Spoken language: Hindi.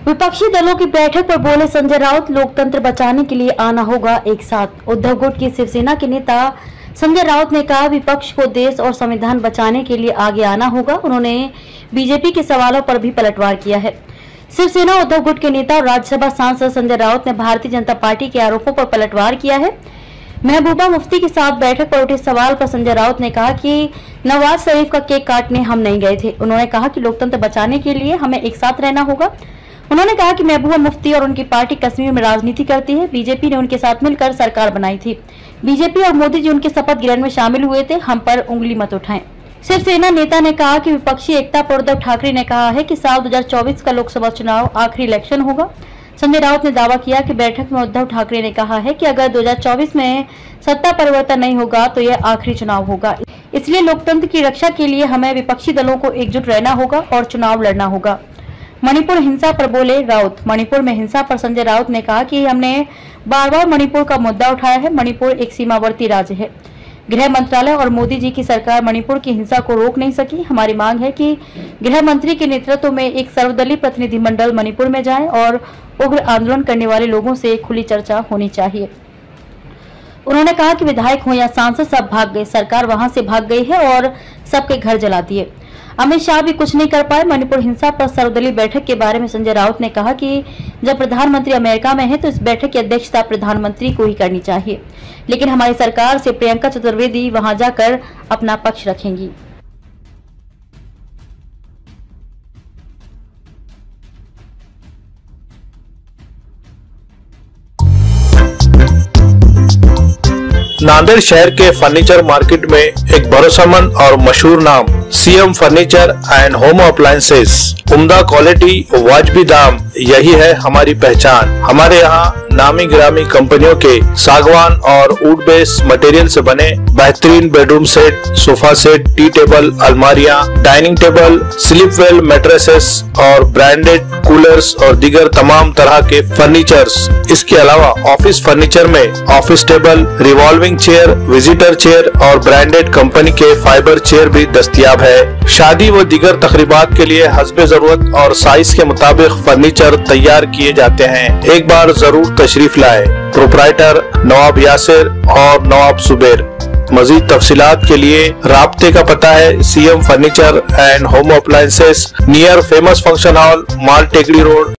विपक्षी दलों की बैठक पर बोले संजय राउत, लोकतंत्र बचाने के लिए आना होगा एक साथ। उद्धव गुट की शिवसेना के नेता संजय राउत ने कहा, विपक्ष को देश और संविधान बचाने के लिए आगे आना होगा। उन्होंने बीजेपी के सवालों पर भी पलटवार किया है। शिवसेना उद्धव गुट के नेता और राज्यसभा सांसद संजय राउत ने भारतीय जनता पार्टी के आरोपों पर पलटवार किया है। महबूबा मुफ्ती के साथ बैठक पर उठे सवाल पर संजय राउत ने कहा कि नवाज शरीफ का केक काटने हम नहीं गए थे। उन्होंने कहा कि लोकतंत्र बचाने के लिए हमें एक साथ रहना होगा। उन्होंने कहा कि महबूबा मुफ्ती और उनकी पार्टी कश्मीर में राजनीति करती है। बीजेपी ने उनके साथ मिलकर सरकार बनाई थी। बीजेपी और मोदी जी उनके शपथ ग्रहण में शामिल हुए थे। हम पर उंगली मत उठाएं। शिवसेना नेता ने कहा कि विपक्षी एकता पर उद्धव ठाकरे ने कहा है कि साल 2024 का लोकसभा चुनाव आखिरी इलेक्शन होगा। संजय राउत ने दावा किया कि बैठक में उद्धव ठाकरे ने कहा है कि अगर 2024 में सत्ता परिवर्तन नहीं होगा तो यह आखिरी चुनाव होगा। इसलिए लोकतंत्र की रक्षा के लिए हमें विपक्षी दलों को एकजुट रहना होगा और चुनाव लड़ना होगा। मणिपुर हिंसा पर बोले राउत। मणिपुर में हिंसा पर संजय राउत ने कहा कि हमने बार बार मणिपुर का मुद्दा उठाया है। मणिपुर एक सीमावर्ती राज्य है। गृह मंत्रालय और मोदी जी की सरकार मणिपुर की हिंसा को रोक नहीं सकी। हमारी मांग है कि गृह मंत्री के नेतृत्व में एक सर्वदलीय प्रतिनिधिमंडल मणिपुर में जाए और उग्र आंदोलन करने वाले लोगों से खुली चर्चा होनी चाहिए। उन्होंने कहा कि विधायक हो या सांसद सब भाग गए, सरकार वहां से भाग गई है और सबके घर जला दिए। अमित शाह भी कुछ नहीं कर पाए। मणिपुर हिंसा पर सर्वदलीय बैठक के बारे में संजय राउत ने कहा कि जब प्रधानमंत्री अमेरिका में है तो इस बैठक की अध्यक्षता प्रधानमंत्री को ही करनी चाहिए, लेकिन हमारी सरकार से प्रियंका चतुर्वेदी वहां जाकर अपना पक्ष रखेंगी। नांदेड़ शहर के फर्नीचर मार्केट में एक भरोसेमंद और मशहूर नाम CM furniture and home appliances. उम्दा क्वालिटी, वाजबी दाम, यही है हमारी पहचान। हमारे यहाँ नामी गिरामी कंपनियों के सागवान और वुड बेस मटेरियल से बने बेहतरीन bedroom set, sofa set, tea table, अलमारियाँ, dining table, sleep well mattresses और ब्रांडेड कूलर्स और दीगर तमाम तरह के फर्नीचर्स। इसके अलावा ऑफिस फर्नीचर में office table, revolving chair, visitor chair और ब्रांडेड कंपनी के फाइबर चेयर भी दस्तयाब है। शादी व दीगर तकरीबात के लिए हस्बे जरूरत और साइज के मुताबिक फर्नीचर तैयार किए जाते हैं। एक बार जरूर तशरीफ लाए। प्रोप्राइटर नवाब यासिर और नवाब सुबेर। मजीद तफसीलात के लिए राब्ते का पता है CM furniture and home appliances, near famous function hall, माल टेकड़ी रोड।